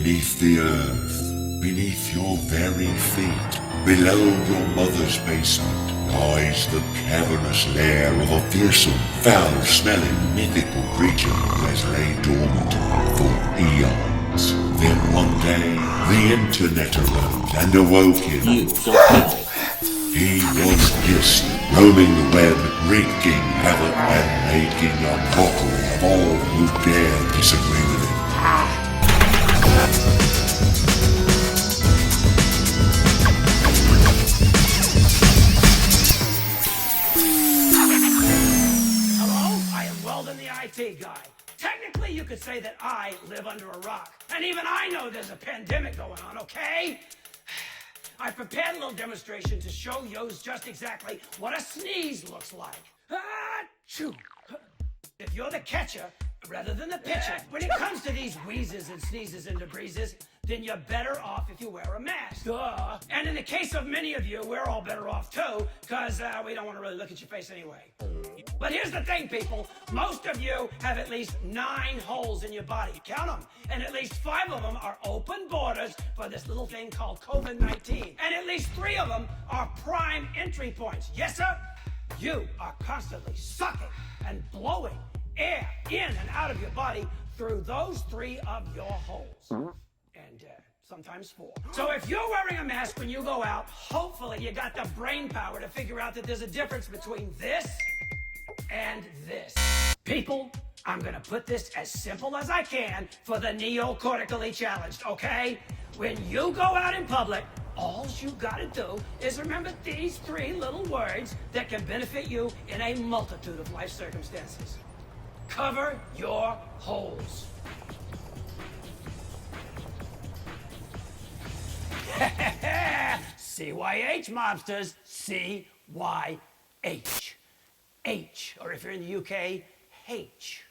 Beneath the earth, beneath your very feet, below your mother's basement, lies the cavernous lair of a fearsome, foul-smelling, mythical creature who has lain dormant for eons. Then one day, the internet arose and awoke him. He was Gist, roaming the web, wreaking havoc and making a mockery of all who dare disagree with him. Hello, I am Weldon the IT guy. Technically, you could say that I live under a rock. And even I know there's a pandemic going on, okay? I prepared a little demonstration to show you just exactly what a sneeze looks like. Achoo! If you're the catcher rather than the pitcher, when it comes to these wheezes and sneezes and debreezes, then you're better off if you wear a mask. Duh. And in the case of many of you, we're all better off too, because we don't want to really look at your face anyway. But here's the thing, people. Most of you have at least 9 holes in your body. Count them. And at least 5 of them are open borders for this little thing called COVID-19. And at least 3 of them are prime entry points. Yes, sir? You are constantly sucking and blowing air in and out of your body through those 3 of your holes. And sometimes 4. So if you're wearing a mask when you go out, hopefully you got the brain power to figure out that there's a difference between this and this. People, I'm gonna put this as simple as I can for the neocortically challenged, okay? When you go out in public, all you gotta do is remember these 3 little words that can benefit you in a multitude of life circumstances. Cover your holes. CYH, mobsters. CYH. H, or if you're in the UK, H.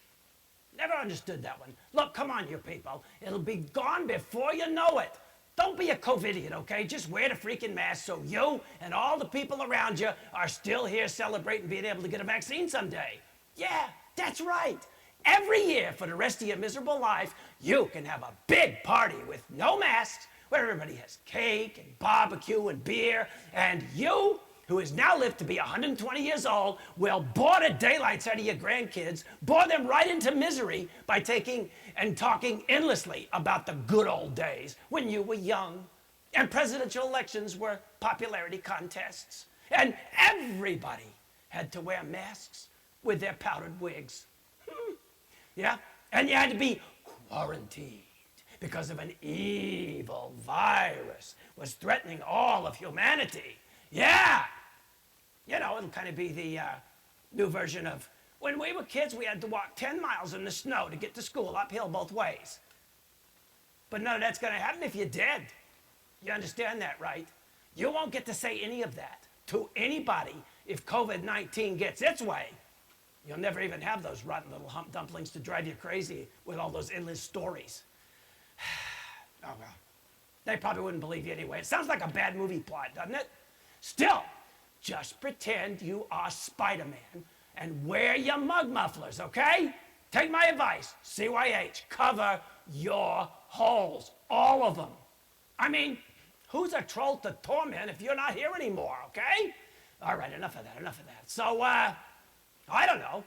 Never understood that one. Look, come on, you people. It'll be gone before you know it. Don't be a COVIDiot, okay? Just wear the freaking mask so you and all the people around you are still here celebrating being able to get a vaccine someday. Yeah, that's right. Every year for the rest of your miserable life, you can have a big party with no masks, where everybody has cake and barbecue and beer, and you, who has now lived to be 120 years old, will bore the daylights out of your grandkids, bore them right into misery by taking and talking endlessly about the good old days when you were young and presidential elections were popularity contests and everybody had to wear masks with their powdered wigs. Yeah, and you had to be quarantined because of an evil virus was threatening all of humanity. Yeah. You know, it'll kind of be the new version of when we were kids, we had to walk 10 miles in the snow to get to school, uphill both ways. But none of that's going to happen if you're dead. You understand that, right? You won't get to say any of that to anybody if COVID-19 gets its way. You'll never even have those rotten little hump dumplings to drive you crazy with all those endless stories. Oh, well. They probably wouldn't believe you anyway. It sounds like a bad movie plot, doesn't it? Still, just pretend you are Spider-Man and wear your mug mufflers, okay? Take my advice, CYH, cover your holes, all of them. I mean, who's a troll to torment if you're not here anymore, okay? All right, enough of that. So, I don't know.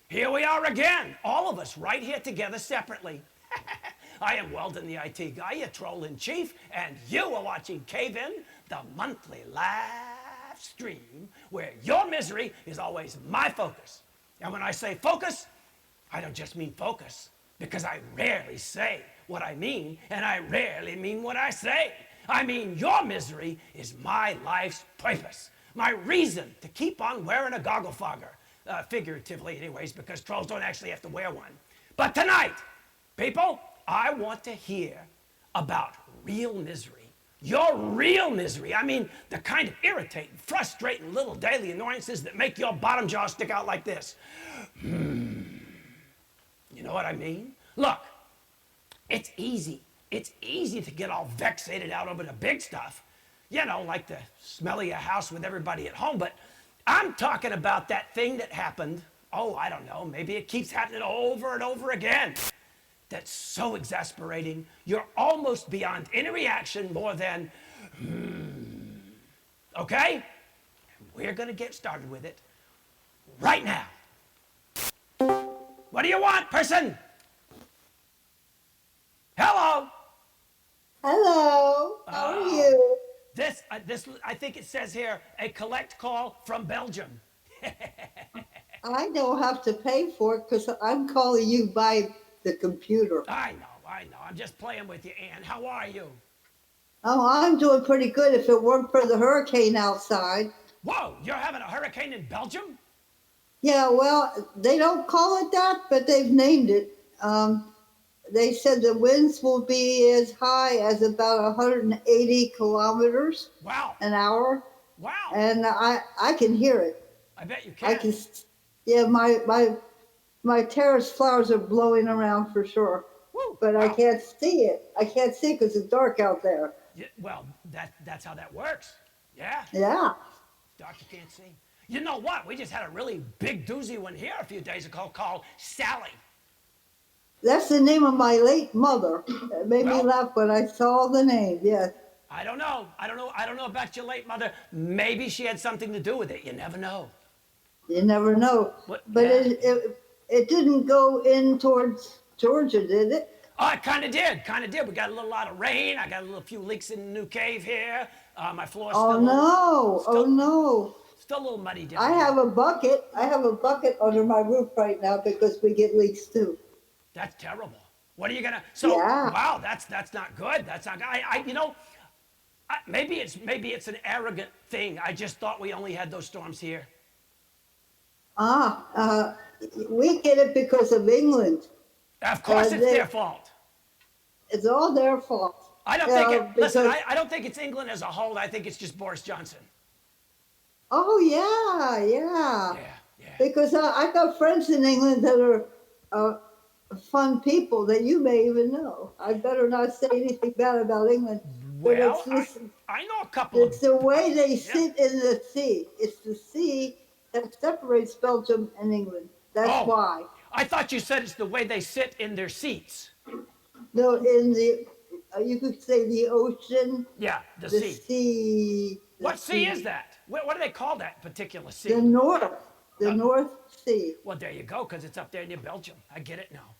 Here we are again, all of us right here together separately. I am Weldon the IT guy, your troll in chief, and you are watching Cave In, the monthly live stream where your misery is always my focus. And when I say focus, I don't just mean focus, because I rarely say what I mean, and I rarely mean what I say. I mean, your misery is my life's purpose, my reason to keep on wearing a goggle fogger. Figuratively anyways, because trolls don't actually have to wear one. But tonight, people, I want to hear about real misery. Your real misery. I mean, the kind of irritating, frustrating little daily annoyances that make your bottom jaw stick out like this. You know what I mean? Look, it's easy. It's easy to get all vexated out over the big stuff. You know, like the smell of your house with everybody at home, but I'm talking about that thing that happened, oh, I don't know, maybe it keeps happening over and over again. that's so exasperating, you're almost beyond any reaction more than, okay? We're gonna get started with it right now. What do you want, person? Hello? Hello, how are you? This, I think it says here, a collect call from Belgium. I don't have to pay for it because I'm calling you by the computer. I know. I'm just playing with you, Ann. How are you? Oh, I'm doing pretty good if it weren't for the hurricane outside. Whoa, you're having a hurricane in Belgium? Yeah, well, they don't call it that, but they've named it. They said the winds will be as high as about 180 kilometers Wow. an hour, Wow. and I can hear it. I bet you I can. can, yeah, my terrace flowers are blowing around for sure. Woo, But I wow. can't see it. I can't see it because it's dark out there. Yeah, well, that's how that works. Yeah. Yeah. Dark, you can't see. You know what? We just had a really big doozy one here a few days ago called Sally. That's the name of my late mother. It made me Well- laugh when I saw the name. Yes. I don't know about your late mother. Maybe she had something to do with it. You never know. You never know. What- But yeah. it didn't go in towards Georgia, did it? Oh, it kind of did. We got a little lot of rain. I got a few leaks in the new cave here. My floor's Oh still no. Oh no. still a little muddy down I here. have a bucket. I have a bucket under my roof right now because we get leaks too. That's terrible. What are you gonna? So Yeah. wow, that's not good. That's not. Maybe it's an arrogant thing. I just thought we only had those storms here. We get it because of England. Of course, it's they- their fault. It's all their fault. I don't think it. Listen, because- I don't think it's England as a whole. I think it's just Boris Johnson. Oh yeah, yeah. Yeah. Because I got friends in England that are fun people that you may even know. I better not say anything bad about England. But Well, I know a couple of. it's the way they sit in the sea. It's the sea that separates Belgium and England. That's Oh. why. I thought you said it's the way they sit in their seats. No, in the you could say the ocean, Yeah, the the sea. sea. the What sea is that? What do they call that particular sea? The North Sea. Well, there you go, because it's up there near Belgium. I get it now.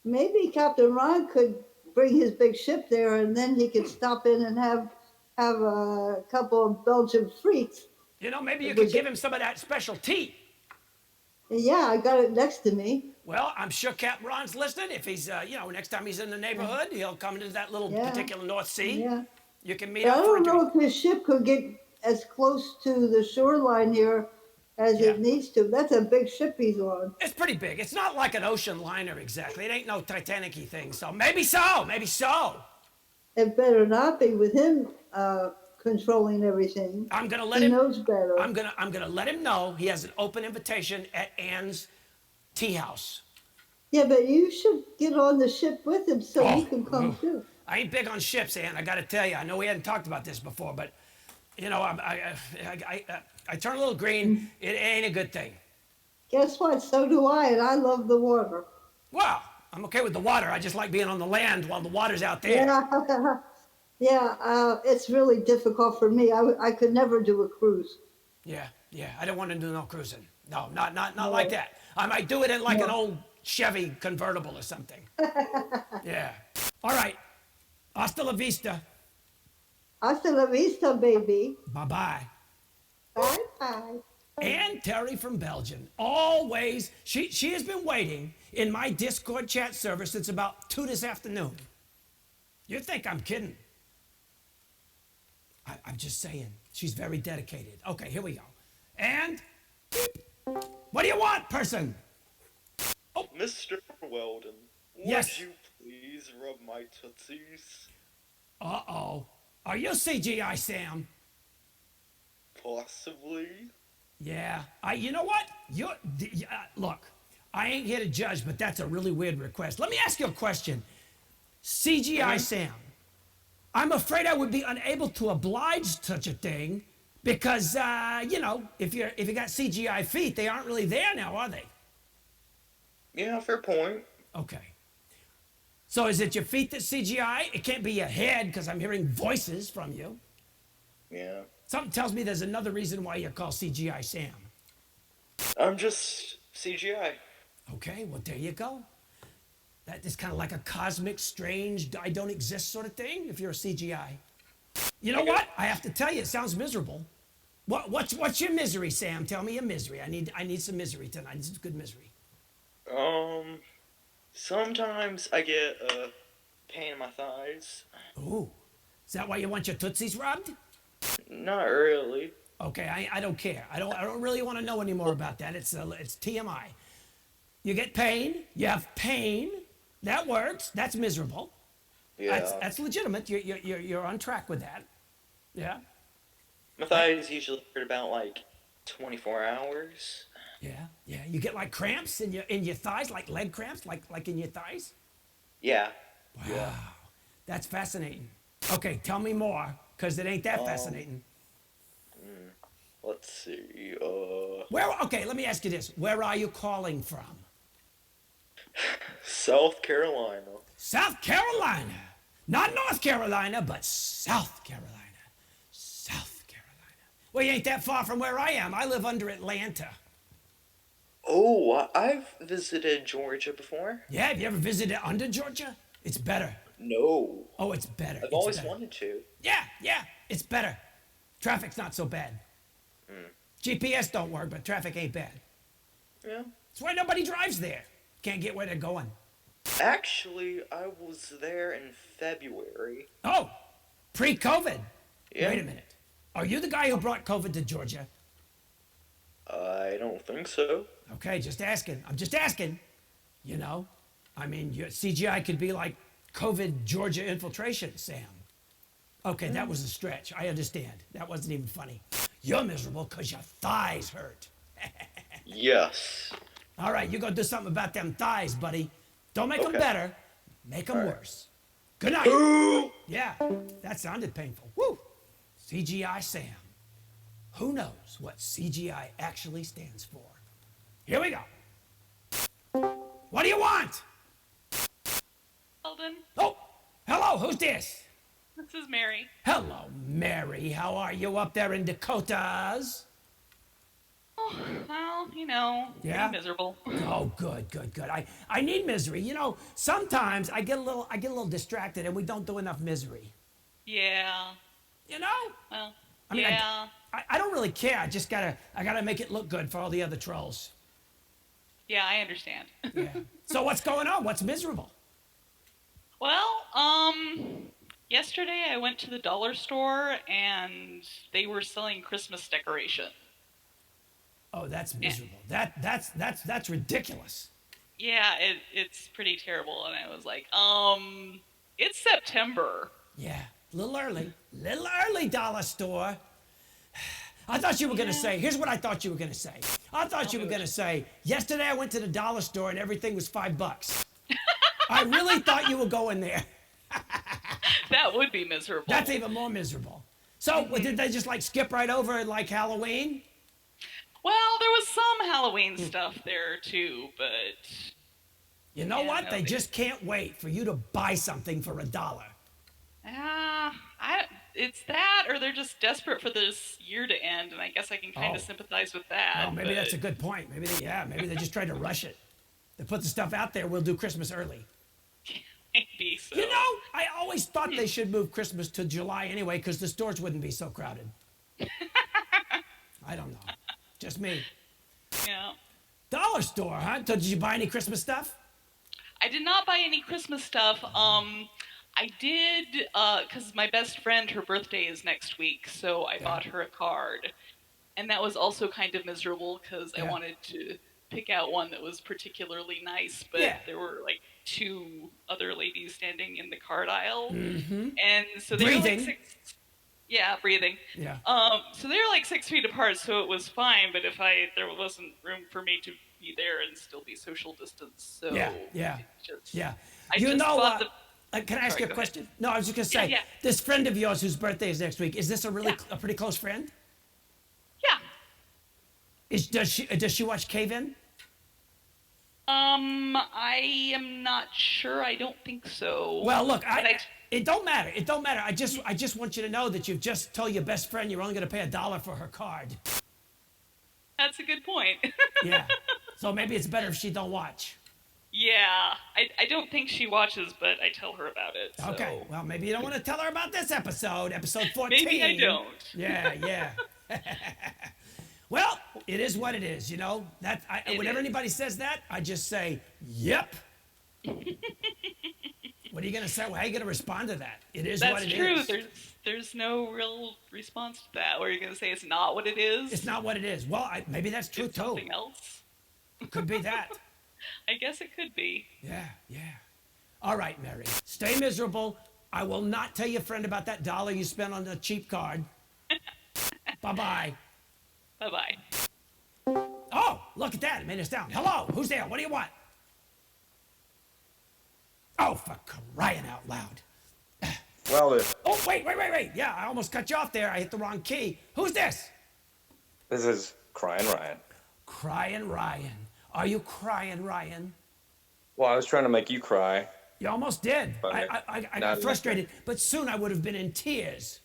Maybe Captain Ron could bring his big ship there, and then he could stop in and have a couple of Belgian freaks. You know, maybe you It could was- give him some of that special tea. Yeah, I got it next to me. Well, I'm sure Captain Ron's listening. If he's, next time he's in the neighborhood, he'll come into that little Yeah. particular North Sea. Yeah. You can meet But I up for a don't know drink. if his ship could get as close to the shoreline here as Yeah. it needs to. That's a big ship he's on. It's pretty big. It's not like an ocean liner exactly. It ain't no Titanic-y thing. So maybe so. It better not be with him controlling everything. I'm gonna let He him. knows better. I'm gonna let him know he has an open invitation at Ann's tea house. Yeah, but you should get on the ship with him so Oh, he can come too. I ain't big on ships, Ann. I gotta tell you. I know we hadn't talked about this before, but I turn a little green. It ain't a good thing. Guess what? So do I, and I love the water. Well, I'm okay with the water. I just like being on the land while the water's out there. Yeah, yeah. It's really difficult for me. I could never do a cruise. Yeah. I don't want to do no cruising. No, not like that. I might do it in like an old Chevy convertible or something. Yeah. All right. Hasta la vista. Hasta la vista, baby. Bye-bye. Bye-bye. Ann Terry from Belgium. Always, she has been waiting in my Discord chat server since about 2 this afternoon. You think I'm kidding? I'm just saying. She's very dedicated. Okay, here we go. And what do you want, person? Mr. Weldon, would Yes. you please rub my tootsies? Uh-oh. Are you CGI Sam? Possibly. Yeah. You know what? Look, I ain't here to judge, but that's a really weird request. Let me ask you a question. CGI Sam, I'm afraid I would be unable to oblige such a thing because, if you got CGI feet, they aren't really there now, are they? Yeah, fair point. Okay. So is it your feet that's CGI? It can't be your head because I'm hearing voices from you. Yeah. Something tells me there's another reason why you're called CGI Sam. I'm just CGI. Okay, well, there you go. That is kind of like a cosmic, strange, I don't exist sort of thing if you're a CGI. You know what? I have to tell you, it sounds miserable. What's your misery, Sam? Tell me your misery. I need some misery tonight. This is good misery. Sometimes I get pain in my thighs. Ooh, is that why you want your tootsies rubbed? Not really. Okay, I don't care. I don't really want to know any more about that. It's TMI. You get pain. You have pain. That works. That's miserable. Yeah. That's legitimate. You're on track with that. Yeah. My thighs usually hurt about like 24 hours. Yeah. You get like cramps in your thighs, like leg cramps, like in your thighs. Yeah. Wow, that's fascinating. Okay, tell me more, cause it ain't that fascinating. Let's see. Okay, let me ask you this: where are you calling from? South Carolina. South Carolina, not North Carolina, but South Carolina. South Carolina. Well, you ain't that far from where I am. I live under Atlanta. Oh, I've visited Georgia before. Yeah, have you ever visited under Georgia? It's better. No. Oh, it's better. I've always wanted to. Yeah, it's better. Traffic's not so bad. GPS don't work, but traffic ain't bad. Yeah. That's why nobody drives there. Can't get where they're going. Actually, I was there in February. Oh, pre-COVID. Yeah. Wait a minute. Are you the guy who brought COVID to Georgia? I don't think so. Okay, just asking. I'm just asking. You know, I mean, your CGI could be like COVID Georgia infiltration, Sam. Okay, that was a stretch. I understand. That wasn't even funny. You're miserable because your thighs hurt. Yes. All right, you go do something about them thighs, buddy. Don't make them better. Make them worse. Good night. Yeah, that sounded painful. Woo. CGI Sam. Who knows what CGI actually stands for? Here we go. What do you want? Weldon, Oh, hello, who's this? this is Mary. Hello, Mary. How are you up there in Dakotas? Oh, well, you know, Yeah? pretty miserable. Oh, good. I need misery. You know, sometimes I get a little distracted and we don't do enough misery. Yeah. You know? Well, I mean, yeah. I don't really care. I gotta make it look good for all the other trolls. Yeah, I understand. Yeah. So what's going on? What's miserable? Well, yesterday I went to the dollar store and they were selling Christmas decoration. Oh, that's miserable. That's ridiculous. Yeah, it's pretty terrible. And I was like, it's September. Yeah, a little early, dollar store. I thought you were gonna say, here's what I thought you were gonna say. I thought you were gonna say, yesterday I went to the dollar store and everything was $5. I really thought you were going there. That would be miserable. That's even more miserable. So, did they just like skip right over like Halloween? Well, there was some Halloween stuff there too, but You know Yeah, what? no, They they- just can't wait for you to buy something for $1. it's that, or they're just desperate for this year to end, and I guess I can kind Oh. of sympathize with that. Oh, maybe that's a good point. Maybe they just tried to rush it. They put the stuff out there. We'll do Christmas early. Maybe so. You know, I always thought they should move Christmas to July anyway, because the stores wouldn't be so crowded. I don't know. Just me. Yeah. Dollar store, huh? So did you buy any Christmas stuff? I did not buy any Christmas stuff. I did, because my best friend, her birthday is next week, so I bought her a card. And that was also kind of miserable, because I Yeah. wanted to pick out one that was particularly nice, but Yeah. there were like 2 other ladies standing in the card aisle. Mm-hmm. And so they were Breathing. like 6... Yeah, breathing. Yeah. So they were like 6 feet apart, so it was fine, but there wasn't room for me to be there and still be social distance, so... Yeah. it just- Yeah. I You just know bought what? Can I ask Sorry, you a go question? No, I was just gonna say, Yeah. this friend of yours whose birthday is next week, is this a Yeah. pretty close friend? Yeah. Does she watch Cave In? I am not sure. I don't think so. Well, look, But it don't matter. It don't matter. I just want you to know that you've just told your best friend you're only going to pay $1 for her card. that's a good point. Yeah. So maybe it's better if she don't watch. Yeah, I don't think she watches, but I tell her about it. So. Okay. Well, maybe you don't want to tell her about this episode 14. Maybe I don't. Yeah, yeah. Well, it is what it is, you know. Whenever anybody says that, I just say, "Yep." What are you gonna say? How are you gonna respond to that? It is what it is. That's true. There's no real response to that. Or are you gonna say it's not what it is? It's not what it is. Well, maybe that's true It's too. something else. Could be that. I guess it could be. Yeah, yeah. All right, Mary. Stay miserable. I will not tell your friend about that $1 you spent on the cheap card. Bye-bye. Bye-bye. Oh, look at that. It made us down. Hello. Who's there? What do you want? Oh, for crying out loud. Weldon, Oh, wait. Yeah, I almost cut you off there. I hit the wrong key. Who's this? this is Crying Ryan. Crying Ryan. Are you crying, Ryan? Well, I was trying to make you cry. You almost did. But I not got frustrated, but soon I would have been in tears.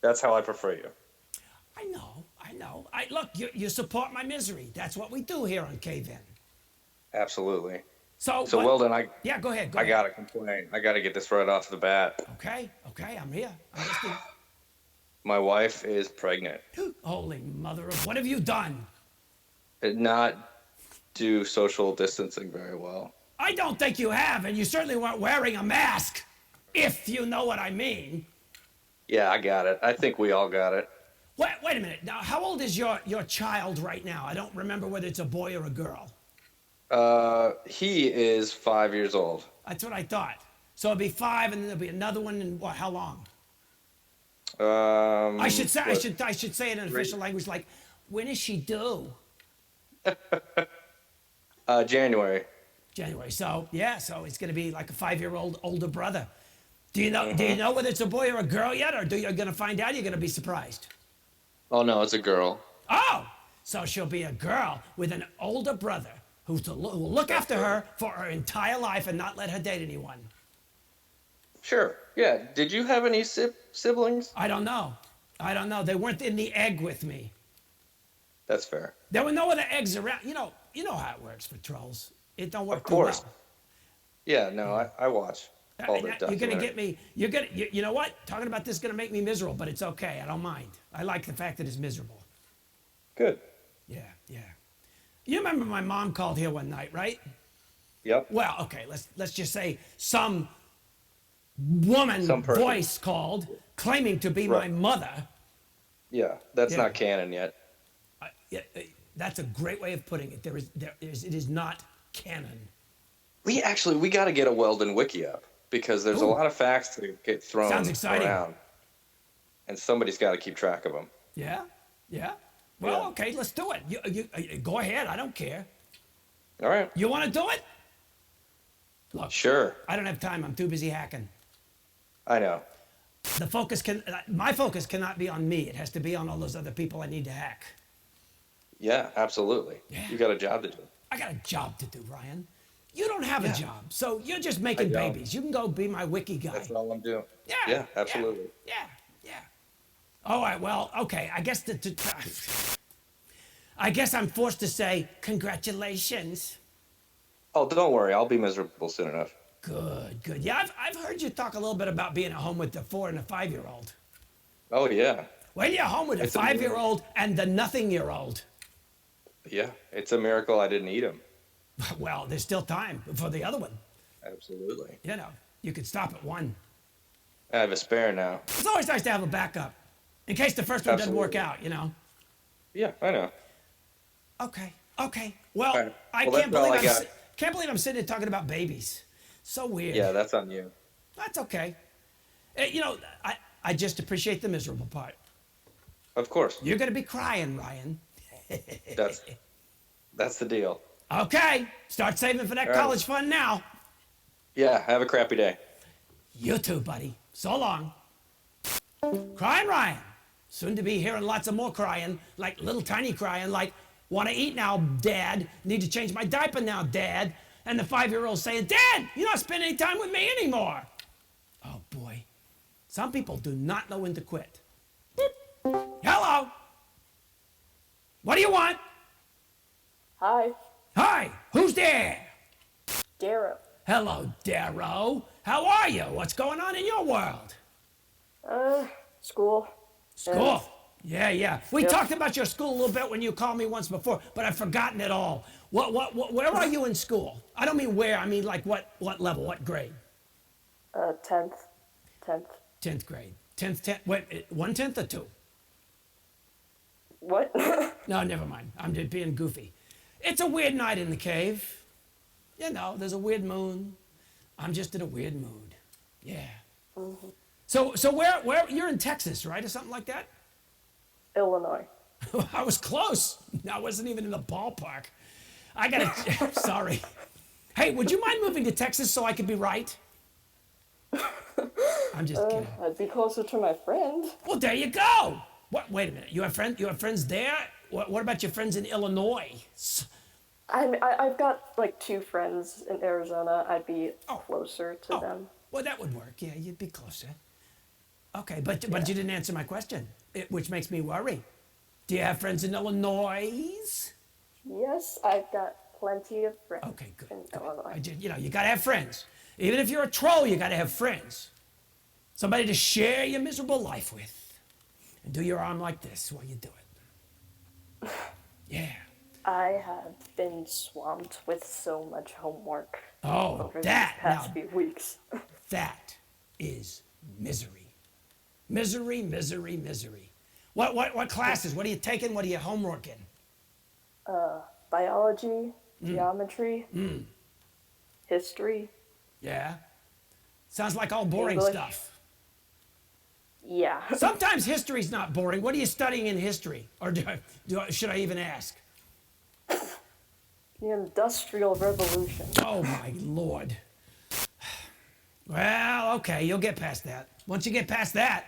That's how I prefer you. I know. Look, you support my misery. That's what we do here on Cave In. Absolutely. So So, Weldon, Yeah, go ahead. I got to complain. I got to get this right off the bat. Okay, I'm here. I'm listening. My wife is pregnant. Holy mother of... What have you done? Did not do social distancing very well. I don't think you have, and you certainly weren't wearing a mask, if you know what I mean. Yeah, I got it. I think we all got it. Wait a minute. Now, how old is your child right now? I don't remember whether it's a boy or a girl. He is 5 years old. That's what I thought. So it'll be 5, and then there'll be another one in what? How long? I should say it in official language, like, when is she due? January. January. So it's going to be like a 5-year-old older brother. Do you know whether it's a boy or a girl yet, or you're going to find out? You're going to be surprised. Oh, no, it's a girl. Oh, so she'll be a girl with an older brother who will look after her for her entire life and not let her date anyone. Sure. Yeah. Did you have any siblings? I don't know. They weren't in the egg with me. That's fair. There were no other eggs around. You know how it works for trolls. It don't work Of course. too well. Yeah, no, I watch all the You're gonna get me. You know what? Talking about this is gonna make me miserable, but it's okay. I don't mind. I like the fact that it's miserable. Good. Yeah. You remember my mom called here one night, right? Yep. Well, okay. Let's just say some woman person. voice called, claiming to be my Right. mother. Yeah, that's Yeah. not canon yet. That's a great way of putting it. It is not canon. We got to get a Weldon wiki up because there's a lot of facts to get thrown Sounds exciting. around, and somebody's got to keep track of them. Yeah. Well, Yeah. okay. Let's do it. You go ahead. I don't care. All right. You want to do it? Look, Sure. I don't have time. I'm too busy hacking. I know. My focus cannot be on me. It has to be on all those other people I need to hack. Yeah, absolutely. Yeah. You got a job to do. I got a job to do, Ryan. You don't have a Yeah. job, so you're just making don't. babies. You can go be my wiki guy. That's all I'm doing. Yeah. Yeah, absolutely. Yeah. All right. Well, okay. I guess I'm forced to say congratulations. Oh, don't worry. I'll be miserable soon enough. Good. Yeah, I've heard you talk a little bit about being at home with the 4 and the 5-year-old. Oh, yeah. When you're home with a It's a 5-year-old and the nothing-year-old, Yeah. It's a miracle I didn't eat him. well, there's still time for the other one. Absolutely. You know, you could stop at 1. I have a spare now. It's always nice to have a backup in case the first one doesn't work Absolutely. out, you know. Yeah, I know. Okay. Well, All right. I Well, can't that's all believe I got. can't believe I'm sitting here talking about babies. So weird. Yeah, that's on you. That's okay. You know, I just appreciate the miserable part. Of course. You're going to be crying, Ryan. That's the deal. Okay. Start saving for that All right. college fund now. Yeah, have a crappy day. You too, buddy. So long. Crying Ryan. Soon to be hearing lots of more crying, like little tiny crying, like Want to eat now, Dad. Need to change my diaper now, Dad. And the 5-year-old saying, Dad, you're not spending any time with me anymore. Oh, boy. Some people do not know when to quit. Hello. What do you want? Hi, Hi. Who's there? Daryl. Hello, Daryl. How are you? What's going on in your world? School. School. Yeah. We Yep. talked about your school a little bit when you called me once before, but I've forgotten it all. Where are you in school? I don't mean where, I mean like what level, what grade? 10th. 10th grade. 10th, wait, 1/10 or 2? What? No, never mind. I'm just being goofy. It's a weird night in the cave. You know, there's a weird moon. I'm just in a weird mood. Yeah. So where you're in Texas, right, or something like that? Illinois. I was close. I wasn't even in the ballpark. I gotta. Sorry. Hey, would you mind moving to Texas so I could be right? I'm just kidding. I'd be closer to my friend. Well, there you go. What? Wait a minute. You have friends there? What about your friends in Illinois? I've got like 2 friends in Arizona. I'd be closer to them. Well, that would work. Yeah, you'd be closer. Okay, but you didn't answer my question, which makes me worry. Do you have friends in Illinois? Yes, I've got plenty of friends. Okay, good. In good. Illinois. You gotta have friends. Even if you're a troll, you gotta have friends. Somebody to share your miserable life with. And do your arm like this while you do it. Yeah. I have been swamped with so much homework Oh, over that these past now, few weeks. that is misery. Misery. What classes? What are you taking? What are you homeworking? Biology, geometry, history. Yeah. Sounds like all boring English. stuff. Yeah. Sometimes history's not boring. What are you studying in history? Or should I even ask? The Industrial Revolution. Oh my Lord. Well, okay, you'll get past that. Once you get past that,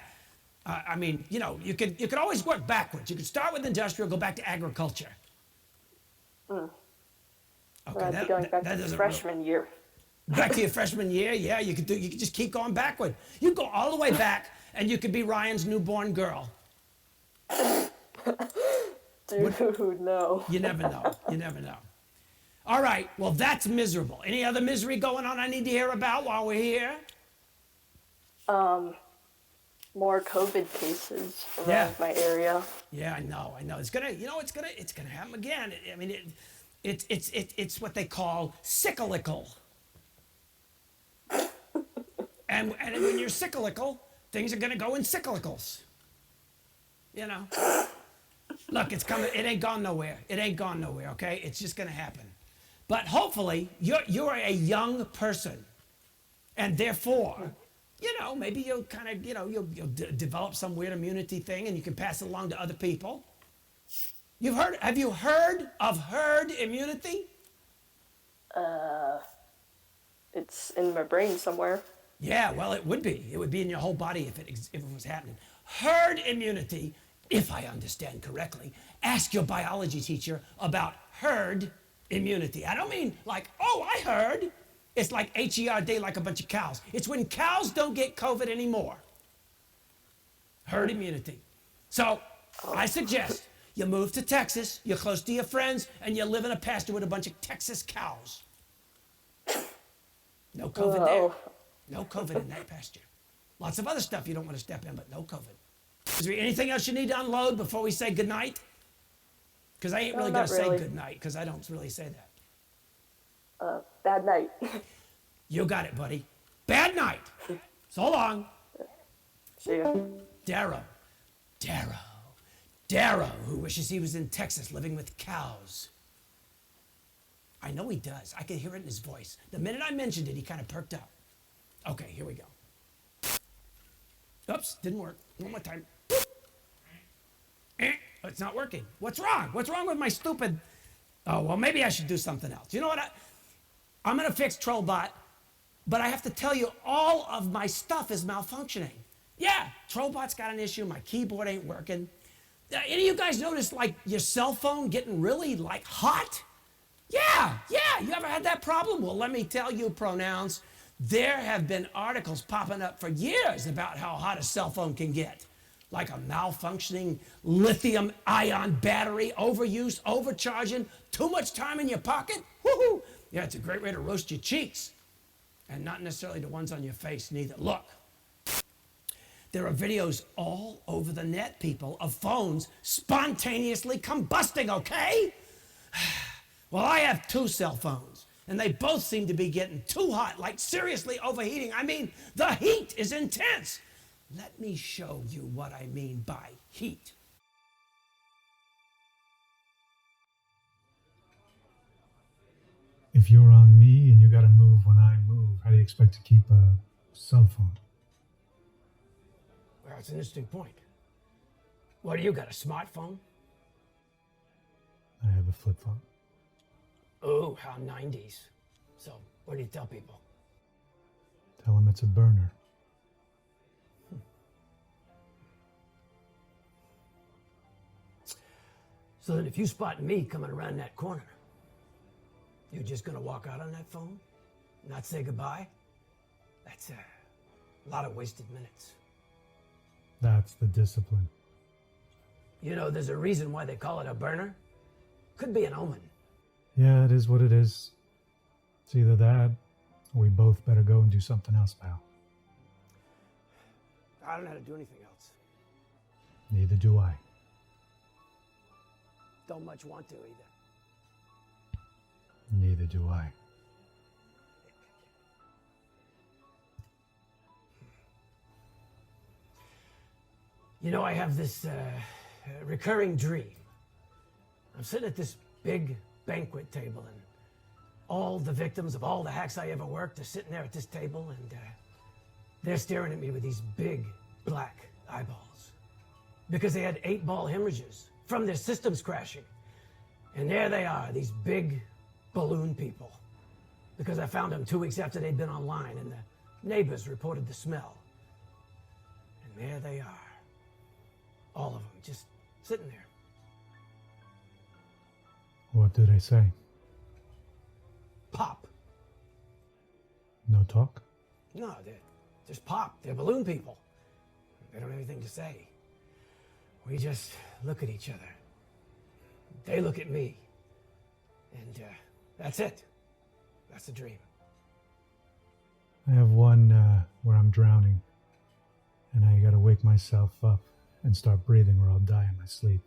I mean, you could always work backwards. You could start with industrial, go back to agriculture. Okay, I'd be going back to doesn't freshman year. back to your freshman year, yeah, you could just keep going backward. You go all the way back, and you could be Ryan's newborn girl. Dude, no. You never know. You never know. All right, well, that's miserable. Any other misery going on I need to hear about while we're here? More COVID cases around Yeah. my area. Yeah, I know. It's gonna happen again. I mean, it's what they call cyclical. and when you're cyclical, things are gonna go in cyclicals. Look, it's coming. It ain't gone nowhere. Okay, it's just gonna happen. But hopefully, you're a young person, and therefore, maybe you'll kind of, you'll develop some weird immunity thing, and you can pass it along to other people. Have you heard of herd immunity? It's in my brain somewhere. Yeah, well, it would be. It would be in your whole body if it was happening. Herd immunity, if I understand correctly. Ask your biology teacher about herd immunity. I don't mean like, oh, I heard. It's like HERD, like a bunch of cows. It's when cows don't get COVID anymore. Herd immunity. So I suggest you move to Texas, you're close to your friends, and you live in a pasture with a bunch of Texas cows. No COVID there. No COVID in that pasture. Lots of other stuff you don't want to step in, but no COVID. Is there anything else you need to unload before we say goodnight? Because I ain't really going to say goodnight, because I don't really say that. Bad night. You got it, buddy. Bad night. So long. See ya. Daryl, who wishes he was in Texas living with cows. I know he does. I can hear it in his voice. The minute I mentioned it, he kind of perked up. Okay, here we go. Oops, didn't work. One more time. It's not working. What's wrong? What's wrong with my stupid... Oh, well, maybe I should do something else. You know what? I'm going to fix Trollbot, but I have to tell you, all of my stuff is malfunctioning. Yeah, Trollbot's got an issue. My keyboard ain't working. Any of you guys notice like your cell phone getting really like hot? Yeah, you ever had that problem? Well, let me tell you, pronouns, there have been articles popping up for years about how hot a cell phone can get. Like a malfunctioning lithium ion battery, overuse, overcharging, too much time in your pocket. Woohoo! Yeah, it's a great way to roast your cheeks. And not necessarily the ones on your face, neither. Look, there are videos all over the net, people, of phones spontaneously combusting, okay? Well, I have 2 cell phones, and they both seem to be getting too hot, like seriously overheating. I mean, the heat is intense. Let me show you what I mean by heat. If you're on me and you gotta move when I move, how do you expect to keep a cell phone? Well, that's an interesting point. What do you got, a smartphone? I have a flip phone. Oh, how 90s. So, what do you tell people? Tell them it's a burner. So that if you spot me coming around that corner, you're just gonna walk out on that phone? Not say goodbye? That's a lot of wasted minutes. That's the discipline. You know, there's a reason why they call it a burner. Could be an omen. Yeah, it is what it is. It's either that, or we both better go and do something else, pal. I don't know how to do anything else. Neither do I. Don't much want to either. Neither do I. You know, I have this recurring dream. I'm sitting at this big banquet table, and all the victims of all the hacks I ever worked are sitting there at this table, and they're staring at me with these big black eyeballs because they had 8-ball hemorrhages from their systems crashing. And there they are, these big balloon people, because I found them 2 weeks after they'd been online, and the neighbors reported the smell. And there they are, all of them, just sitting there. What do they say? Pop. No talk? No, they're just pop. They're balloon people. They don't have anything to say. We just look at each other. They look at me. And that's it. That's the dream. I have one where I'm drowning, and I gotta wake myself up and start breathing or I'll die in my sleep.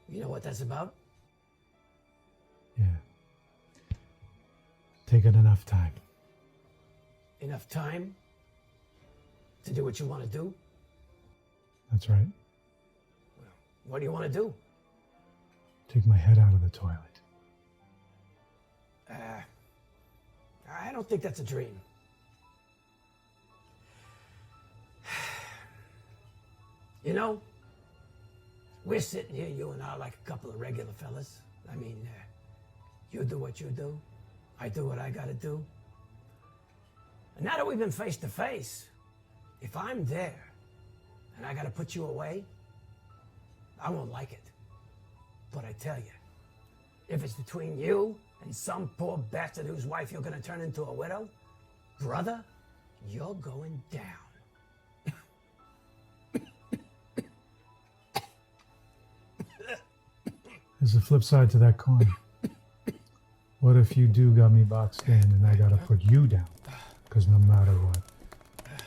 You know what that's about? Yeah. Taking enough time. Enough time to do what you want to do? That's right. What do you want to do? Take my head out of the toilet. I don't think that's a dream. You know, we're sitting here, you and I, like a couple of regular fellas. I mean, you do what you do, I do what I gotta do. And now that we've been face to face, if I'm there and I gotta put you away, I won't like it. But I tell you, if it's between you and some poor bastard whose wife you're gonna turn into a widow, brother, you're going down. There's a flip side to that coin. What if you do got me boxed in and I gotta put you down? Because no matter what,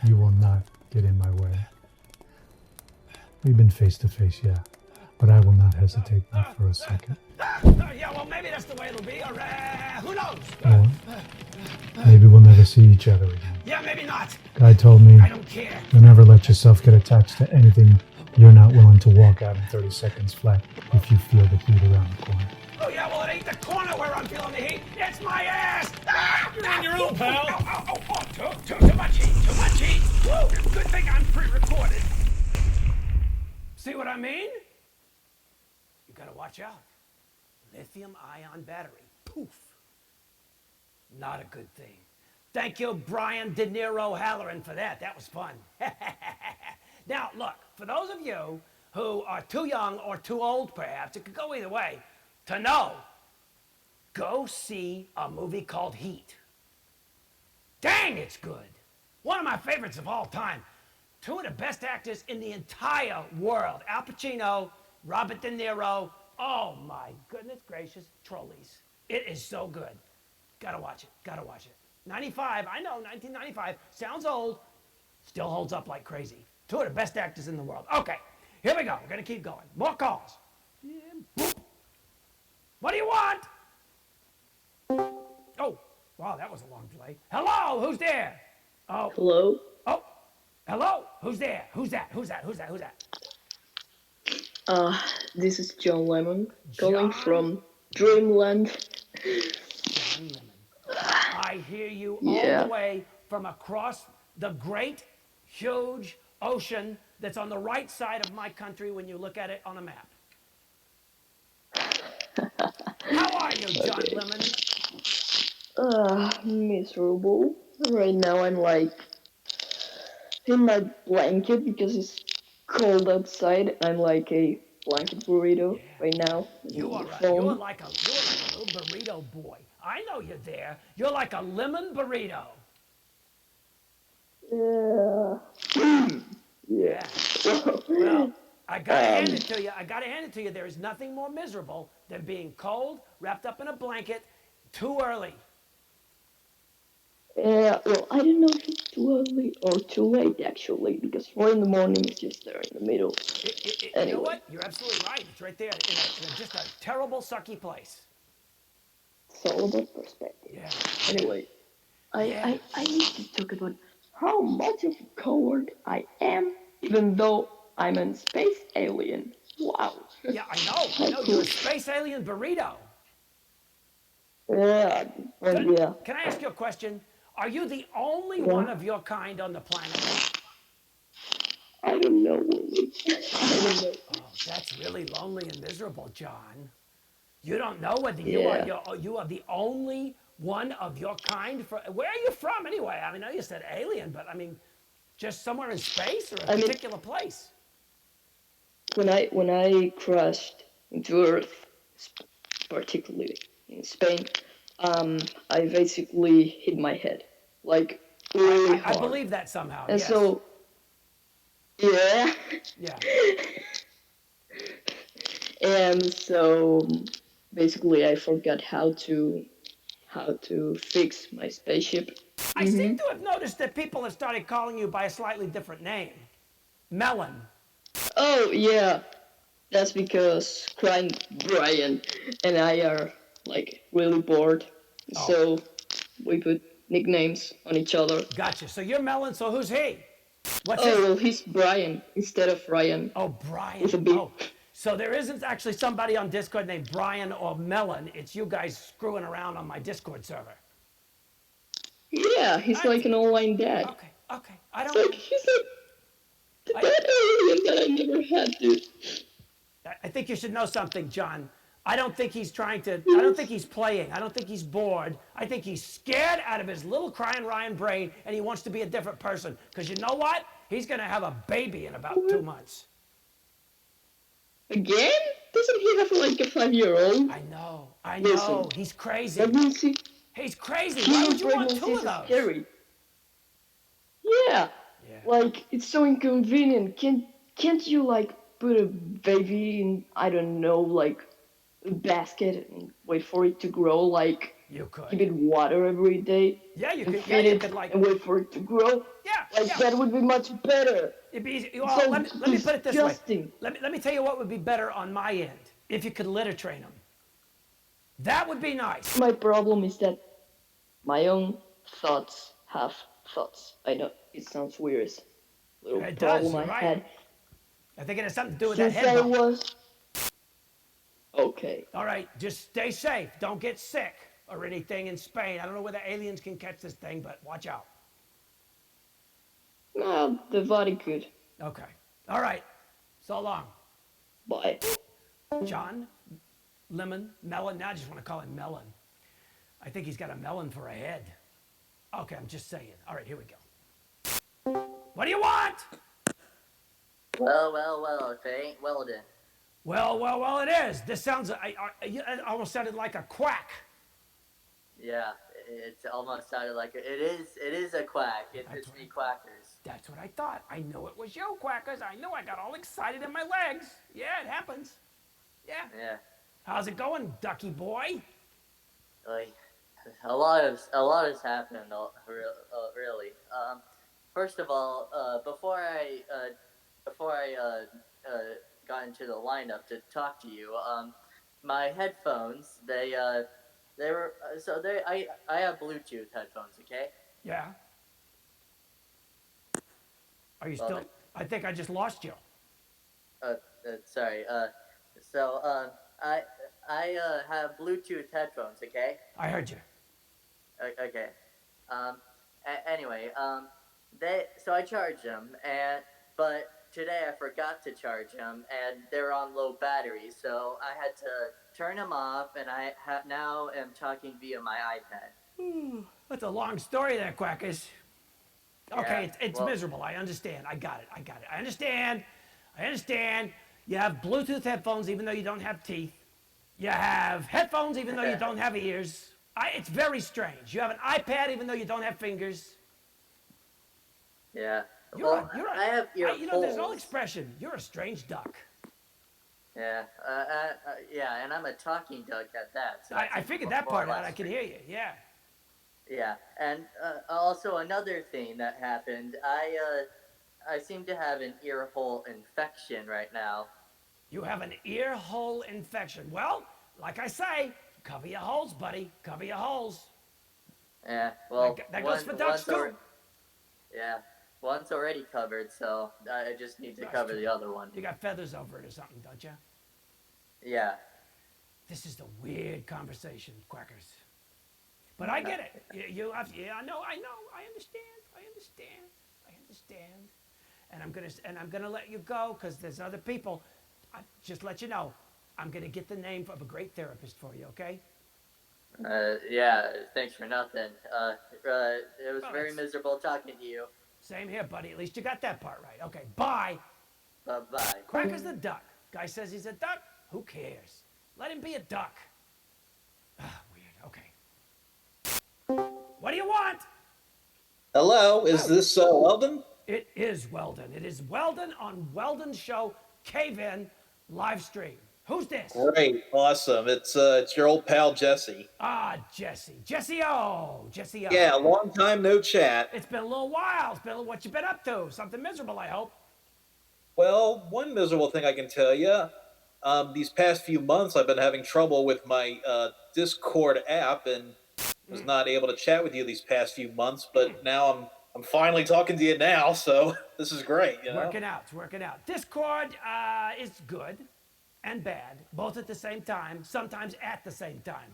you will not get in my way. We've been face to face, yeah, but I will not hesitate, not for a second. Yeah, well, maybe that's the way it'll be, or who knows? Or maybe we'll never see each other again. Yeah, maybe not. Guy told me, I don't care. you'll never let yourself get attached to anything you're not willing to walk out in 30 seconds flat if you feel the heat around the corner. Oh, yeah, well, it ain't the corner where I'm feeling the heat. It's my ass. You're on your own, pal. Too much heat, too much heat. Whoa, good thing I'm pre-recorded. See what I mean? You gotta watch out. Lithium-ion battery. Poof. Not a good thing. Thank you, Brian De Niro Halloran, for that. That was fun. Now, look, for those of you who are too young or too old, perhaps, it could go either way, to know, go see a movie called Heat. Dang, it's good. One of my favorites of all time. Two of the best actors in the entire world. Al Pacino, Robert De Niro. Oh my goodness gracious, trolleys. It is so good. Gotta watch it, gotta watch it. 95, I know, 1995. Sounds old, still holds up like crazy. Two of the best actors in the world. Okay, here we go. We're gonna keep going. More calls. What do you want? Oh, wow, that was a long delay. Hello, who's there? Oh. Hello? Oh, hello, who's there? Who's that? Who's that? Who's that? Who's that? This is John Lemon calling John? from Dreamland. John Lemon. I hear you all Yeah. the way from across the great, huge ocean that's on the right side of my country when you look at it on a map. How are you, John Okay. Lemon? Miserable. Right now I'm like in my blanket because it's cold outside. I'm like a blanket burrito right now. You on are the right. phone. You're like a little burrito boy. I know you're there. You're like a lemon burrito. Yeah. Well, I gotta hand it to you. I gotta hand it to you. There is nothing more miserable than being cold, wrapped up in a blanket, too early. Yeah, well, I don't know if it's too early or too late actually, because 4 in the morning is just there in the middle. You know Anyway. what? You're absolutely right. It's right there in just a terrible, sucky place. It's all about perspective. Yeah. Anyway, Yeah. I need to talk about how much of a coward I am, even though I'm a space alien. Wow. Yeah, I know. You're a space alien burrito. Yeah, well, yeah. Can I ask you a question? Are you the only one of your kind on the planet? I don't know, Willie. I don't know. Oh, that's really lonely and miserable, John. You don't know whether Yeah. you are the only one of your kind. Where are you from, anyway? I mean, I know you said alien, but I mean, just somewhere in space or a particular place? When I crashed into Earth, particularly in Spain, I basically hit my head, like really I hard. believe that somehow. And yes. so, yeah. Yeah. And so, basically, I forgot how to fix my spaceship. I seem to have noticed that people have started calling you by a slightly different name. Melon. Oh yeah, that's because Crying Brian and I are like really bored, so we put nicknames on each other. Gotcha. So you're Melon, so who's he? What's Oh, his? well, he's Brian instead of Ryan. Oh, Brian. With a B. Oh, so there isn't actually somebody on Discord named Brian or Melon. It's you guys screwing around on my Discord server. Yeah, he's like an online dad. Okay. I don't. It's like he's like the dad alien that I never had, dude. I think you should know something, John. I don't think he's trying to. I don't think he's playing. I don't think he's bored. I think he's scared out of his little crying Ryan brain, and he wants to be a different person. Because you know what? He's gonna have a baby in about 2 months. Again? Doesn't he have like a 5-year-old? I know. Listen, He's crazy. pregnancy. He's crazy. Why would you want two of those? Scary. Yeah. Like it's so inconvenient. Can't you like put a baby in, I don't know, like a basket and wait for it to grow? Like you could give it water every day. Yeah, you and could. feed Yeah, you it could like. and wait for it to grow. Yeah. Like that would be much better. It'd be easy. It's Well, so let me put it this way. disgusting. Let me tell you what would be better on my end if you could litter train them. That would be nice. My problem is that my own thoughts have thoughts. I know it sounds weird. It's a little It does, problem you're I right. had. I think it has something to do with Since that head I bump. was okay. All right, just stay safe. Don't get sick or anything in Spain. I don't know whether aliens can catch this thing, but watch out. Well, the body could. Okay. All right. So long. Bye. John, Lemon, Melon. Now I just want to call him Melon. I think he's got a melon for a head. Okay, I'm just saying. All right, here we go. What do you want? Well, if it ain't Weldon. Well, it is. This sounds, it almost sounded like a quack. Yeah, it almost sounded like it is a quack. It's me, Quackers. That's what I thought. I knew it was you, Quackers. I knew. I got all excited in my legs. Yeah, it happens. Yeah. Yeah, How's it going, ducky boy? like a lot has happened. Really. First of all, before I got into the lineup to talk to you, my headphones they were I have Bluetooth headphones. Okay. Yeah. Are you Well, still? I think I just lost you. Sorry. So I have Bluetooth headphones. Okay. I heard you. Okay. Anyway, so I charged them, but today I forgot to charge them, and they're on low battery, so I had to turn them off, and I now am talking via my iPad. That's a long story there, Quackers. Okay, Yeah, it's well- miserable. I understand. I got it. I understand. You have Bluetooth headphones even though you don't have teeth. You have headphones even though you don't have ears. It's very strange. You have an iPad even though you don't have fingers. Yeah. I have ear You know, there's an old holes. expression. You're a strange duck. Yeah. Yeah, and I'm a talking duck at that. So I figured that more part or out. I less can hear you. Yeah. Yeah, and also another thing that happened, I seem to have an ear hole infection right now. You have an ear hole infection. Well, like I say, cover your holes, buddy. Cover your holes. Yeah, well, That goes for ducks too. Yeah, one's already covered, so I just need to cover the other one. You got feathers over it or something, don't you? Yeah. This is the weird conversation, Quackers. But I get it. I know. I understand. And I'm gonna let you go because there's other people. Just let you know, I'm gonna get the name of a great therapist for you. Okay? Yeah. Thanks for nothing. It was Well, very it's- miserable talking to you. Same here, buddy. At least you got that part right. Okay. Bye. Bye. Quacker's the duck. Guy says he's a duck. Who cares? Let him be a duck. Weird. Okay. What do you want? Hello, is this Weldon? It is Weldon. It is Weldon on Weldon's show, Cave In, live stream. Who's this? Great, awesome. It's your old pal Jesse. Jesse. Jesse O. Yeah, long time no chat. It's been a little while. What you been up to? Something miserable, I hope. Well, one miserable thing I can tell you. These past few months, I've been having trouble with my Discord app, and was not able to chat with you these past few months. But now I'm finally talking to you now, so this is great. You know? It's working out. Discord is good and bad, both at the same time, sometimes at the same time.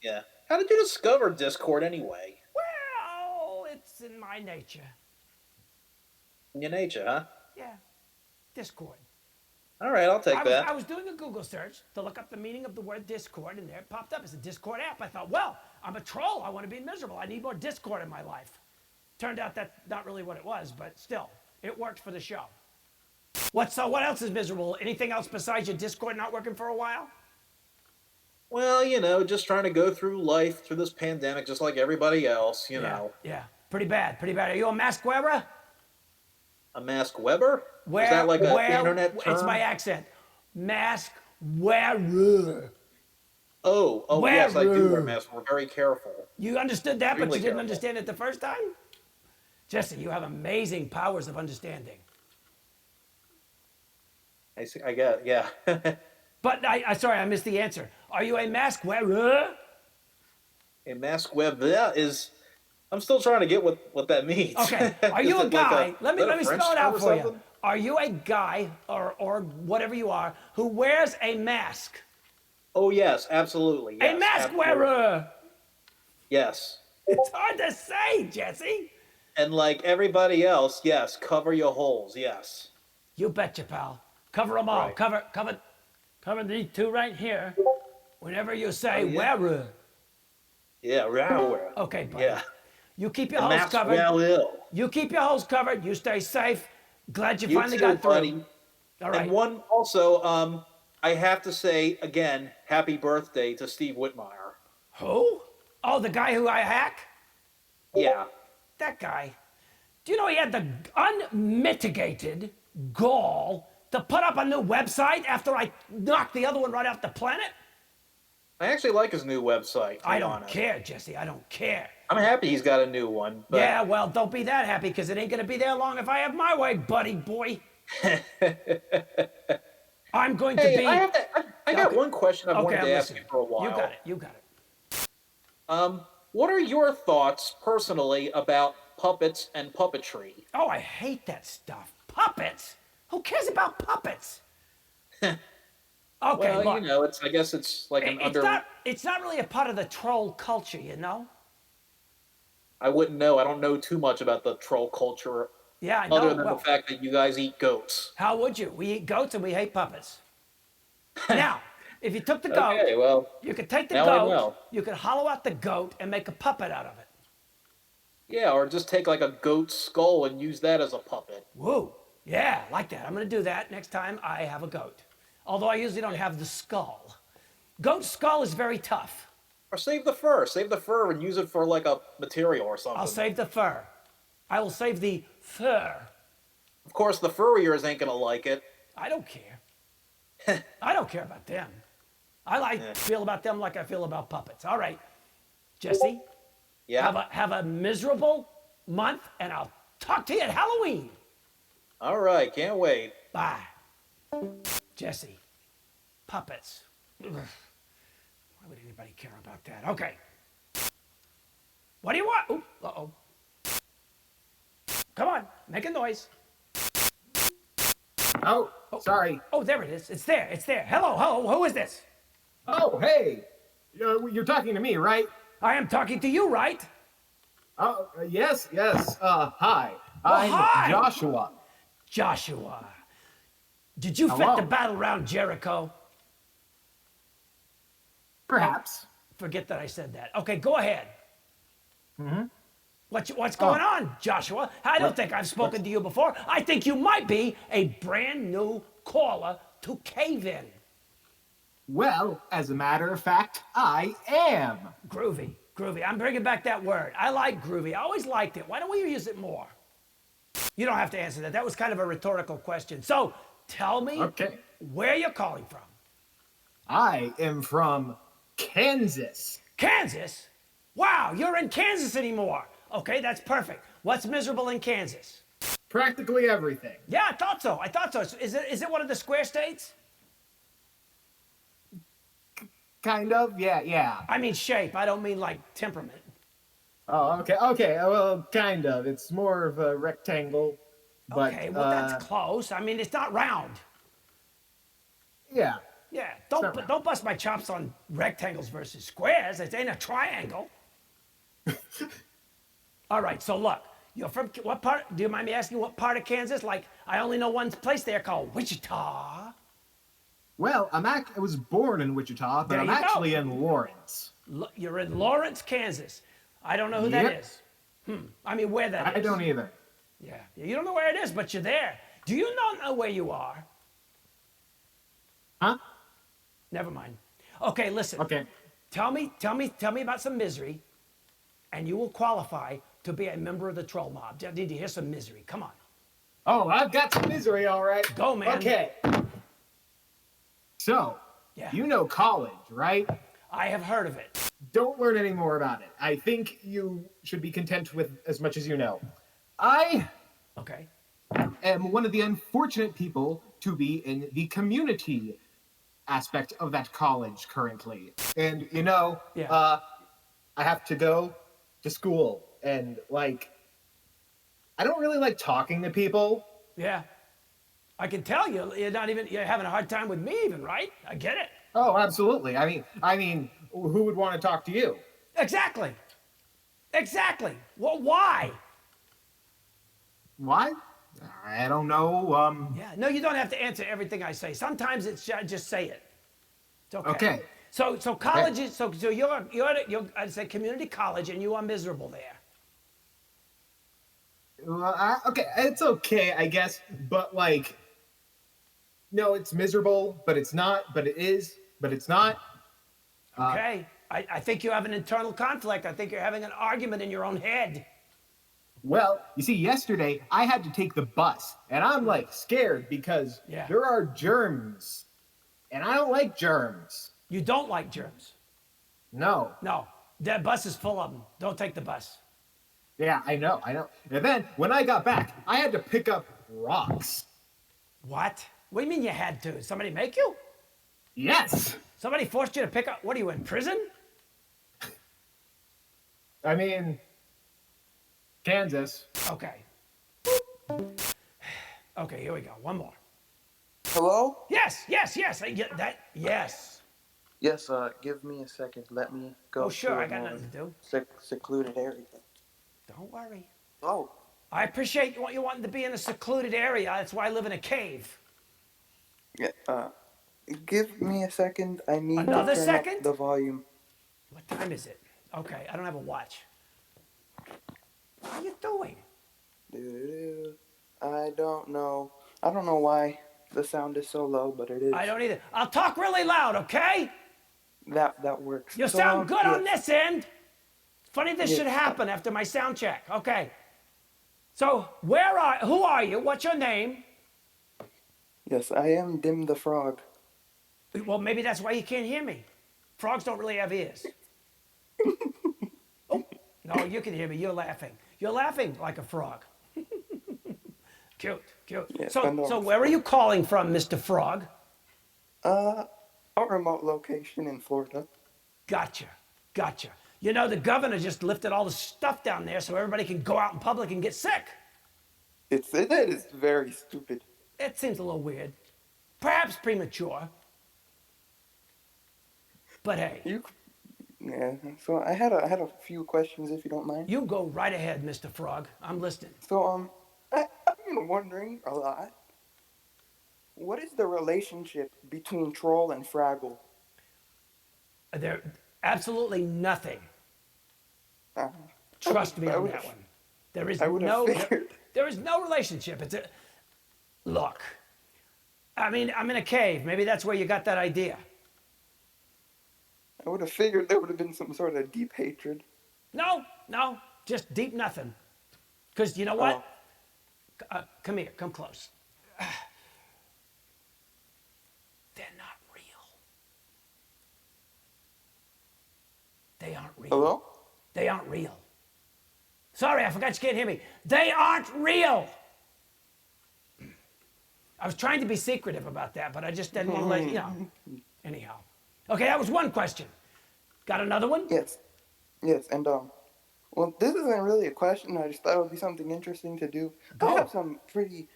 Yeah. How did you discover Discord anyway? Well, it's in my nature. In your nature, huh? Yeah. Discord. All right, I'll take that. I was doing a Google search to look up the meaning of the word Discord, and there it popped up. It's a Discord app. I thought, well, I'm a troll. I want to be miserable. I need more Discord in my life. Turned out that's not really what it was, but still, it worked for the show. What else is miserable? Anything else besides your Discord not working for a while? Well, just trying to go through life through this pandemic, just like everybody else, you know. Yeah, pretty bad. Are you a mask wearer? A mask wearer? Is that like an internet term? It's my accent. Mask wearer. Oh, yes, I do wear masks. We're very careful. You understood that, but you didn't careful. understand it the first time? Jesse, you have amazing powers of understanding. I see. I get, yeah. But sorry, I missed the answer. Are you a mask wearer? A mask wearer is. I'm still trying to get what that means. Okay. Are Is you a it like guy? Let me French spell it term out or for you. something? Are you a guy or whatever you are who wears a mask? Oh yes, absolutely. Yes, a mask absolutely. wearer. Yes. It's hard to say, Jesse. And like everybody else, yes, cover your holes. Yes. You betcha, pal. Cover them all. Right. Cover these two right here. Whenever you say wearer. Yeah, wearer. Okay, buddy. Yeah. You keep your The holes mask covered. wearer. You keep your holes covered. You stay safe. Glad you You finally too, got through. buddy. All right. And one also, I have to say again, happy birthday to Steve Whitmire. Who? Oh, the guy who I hack? Yeah. That guy. Do you know he had the unmitigated gall to put up a new website after I knocked the other one right off the planet? I actually like his new website. I don't care, Jesse. I don't care. I'm happy he's got a new one. But... Yeah, well, don't be that happy because it ain't going to be there long if I have my way, buddy boy. I'm going to be. I got one question I've wanted to ask you for a while. You got it. What are your thoughts personally about puppets and puppetry? Oh, I hate that stuff. Puppets? Who cares about puppets? Okay, well, look. you know, I guess it's like It's not really a part of the troll culture, you know? I wouldn't know. I don't know too much about the troll culture. Yeah, I know. Other than the fact that you guys eat goats. How would you? We eat goats and we hate puppets. Now, if you took the goat, okay, well, you could take the now I know. goat, you could hollow out the goat and make a puppet out of it. Yeah, or just take like a goat skull and use that as a puppet. Woo. Yeah, like that. I'm going to do that next time I have a goat. Although I usually don't have the skull. Goat skull is very tough. Or save the fur. Save the fur and use it for like a material or something. I'll save the fur. I will save the fur. Of course, the furriers ain't going to like it. I don't care. I don't care about them. I feel about them like I feel about puppets. All right, Jesse. Yeah. Have a miserable month, and I'll talk to you at Halloween. All right, can't wait. Bye. Jesse, puppets. Ugh. Why would anybody care about that? Okay. What do you want? Ooh, uh-oh. Come on, make a noise. Oh, sorry. Oh, there it is. It's there. It's there. Hello. Who is this? Oh, hey. You're talking to me, right? I am talking to you, right? Oh, yes. Hi. I'm hi. Joshua. Joshua. Did you Hello. fit the battle round Jericho? Perhaps. Forget that I said that. Okay, go ahead. Mm-hmm. What's going on, Joshua? I don't think I've spoken to you before. I think you might be a brand new caller to Cave In. Well, as a matter of fact, I am. Groovy. I'm bringing back that word. I like groovy. I always liked it. Why don't we use it more? You don't have to answer that. That was kind of a rhetorical question. So tell me where you're calling from. I am from Kansas. Kansas? Wow, you're in Kansas anymore. Okay, that's perfect. What's miserable in Kansas? Practically everything. Yeah, I thought so. Is it one of the square states? Kind of, yeah. I mean shape. I don't mean like temperament. Oh, okay. Well, kind of. It's more of a rectangle. But, okay, well that's close. I mean, it's not round. Yeah. Yeah. Don't bust my chops on rectangles versus squares. It ain't a triangle. All right. So look, you're from what part? Do you mind me asking what part of Kansas? Like, I only know one place there called Wichita. Well, I was born in Wichita, but I'm actually in Lawrence. You're in Lawrence, Kansas. I don't know who that is. I mean, where that is. I don't either. Yeah, you don't know where it is, but you're there. Do you not know where you are? Huh? Never mind. Okay, listen. Okay. Tell me about some misery, and you will qualify to be a member of the troll mob. I need to hear some misery. Come on. Oh, I've got some misery, all right. Go, man. Okay. So, you know college, right? I have heard of it. Don't learn any more about it. I think you should be content with as much as you know. I am one of the unfortunate people to be in the community aspect of that college currently. And, I have to go to school and, I don't really like talking to people. Yeah. I can tell you're having a hard time with me even, right? I get it. Oh, absolutely. I mean, who would want to talk to you? Exactly. Well, why? Why? I don't know. Yeah, no, you don't have to answer everything I say. Sometimes it's just say it. It's okay. Okay. So college is so you're I'd say community college and you are miserable there. Well, okay, it's okay, I guess, but No, it's miserable, but it's not, but it is, but it's not. Okay. I think you have an internal conflict. I think you're having an argument in your own head. Well, you see, yesterday I had to take the bus, and I'm like scared because there are germs, and I don't like germs. You don't like germs? No. No. That bus is full of them. Don't take the bus. Yeah, I know. And then when I got back, I had to pick up rocks. What? What do you mean you had to? Somebody make you? Yes. Somebody forced you to pick up, what are you, in prison? I mean, Kansas. Okay. Okay, here we go. One more. Hello? Yes. Yes. Yes, give me a second. Let me go. Oh, sure, to I got nothing to do. Secluded area. Don't worry. Oh. I appreciate you wanting to be in a secluded area. That's why I live in a cave. Yeah, give me a second. I need Another to turn second? up the volume. What time is it? Okay, I don't have a watch. What are you doing? I don't know. I don't know why the sound is so low, but it is. I don't either. I'll talk really loud, okay? That works. You sound good on this end. Funny this should happen after my sound check. Okay. So, who are you? What's your name? Yes, I am Dim the Frog. Well, maybe that's why you can't hear me. Frogs don't really have ears. Oh, no, you can hear me. You're laughing. You're laughing like a frog. Cute. Yes, So where are you calling from, Mr. Frog? A remote location in Florida. Gotcha. You know, the governor just lifted all the stuff down there so everybody can go out in public and get sick. That is very stupid. It seems a little weird. Perhaps premature. But hey. Yeah, so I had a few questions, if you don't mind. You go right ahead, Mr. Frog. I'm listening. So, I've been wondering a lot. What is the relationship between Troll and Fraggle? There, absolutely nothing. Trust me on that one. There is no relationship. Look. I mean, I'm in a cave. Maybe that's where you got that idea. I would have figured there would have been some sort of deep hatred. No, just deep nothing. Because you know what? Come here, come close. They're not real. They aren't real. Hello? They aren't real. Sorry, I forgot you can't hear me. They aren't real. I was trying to be secretive about that, but I just didn't want to let you know. Anyhow. Okay, that was one question. Got another one? Yes, and well, this isn't really a question. I just thought it would be something interesting to do. I have some pretty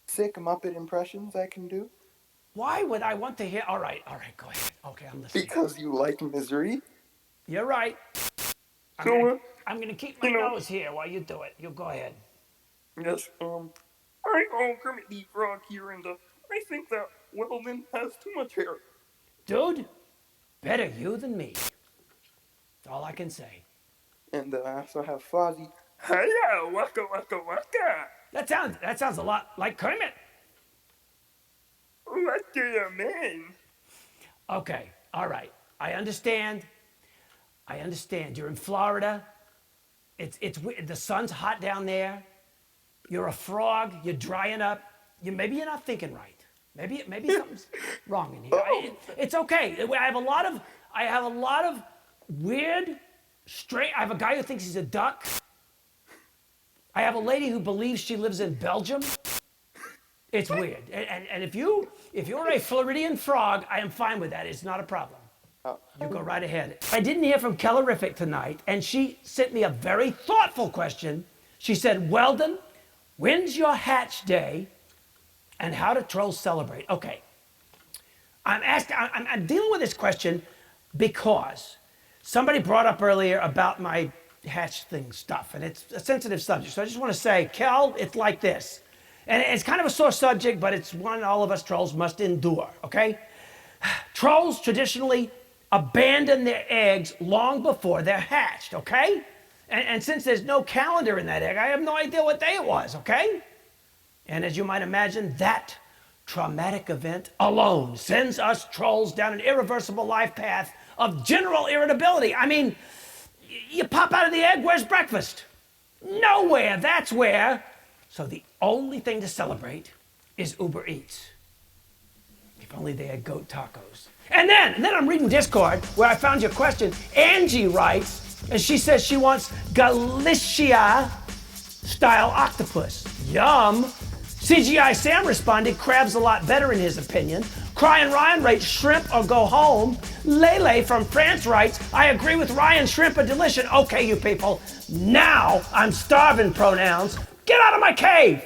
sick Muppet impressions I can do. Why would I want to hear? All right, go ahead. Okay, I'm listening. Because you like misery. You're right. I'm gonna keep my nose here while you do it. You go ahead. Yes. I'm Kermit the Frog here, and I think that Weldon has too much hair. Dude, better you than me. That's all I can say. And I also have Fozzie. Hiya, waka waka waka. That sounds a lot like Kermit. What do you mean? Okay, all right. I understand. You're in Florida. It's the sun's hot down there. You're a frog. You're drying up. Maybe you're not thinking right. Maybe something's wrong in here. It's okay. I have a lot of weird, strange. I have a guy who thinks he's a duck. I have a lady who believes she lives in Belgium. It's weird. And if you're a Floridian frog, I am fine with that. It's not a problem. You go right ahead. I didn't hear from Kellerific tonight, and she sent me a very thoughtful question. She said, Weldon, when's your hatch day? And how do trolls celebrate? Okay. I'm dealing with this question because somebody brought up earlier about my hatch thing stuff, and it's a sensitive subject. So I just want to say, Kel, it's like this. And it's kind of a sore subject, but it's one all of us trolls must endure, okay? Trolls traditionally abandon their eggs long before they're hatched, okay? And since there's no calendar in that egg, I have no idea what day it was, okay? And as you might imagine, that traumatic event alone sends us trolls down an irreversible life path of general irritability. I mean, you pop out of the egg, where's breakfast? Nowhere, that's where. So the only thing to celebrate is Uber Eats. If only they had goat tacos. And then I'm reading Discord where I found your question. Angie writes, and she says she wants Galicia style octopus. Yum. CGI Sam responded, crab's a lot better in his opinion. Crying Ryan writes, shrimp or go home. Lele from France writes, I agree with Ryan, shrimp are delicious. Okay, you people, now I'm starving pronouns. Get out of my cave.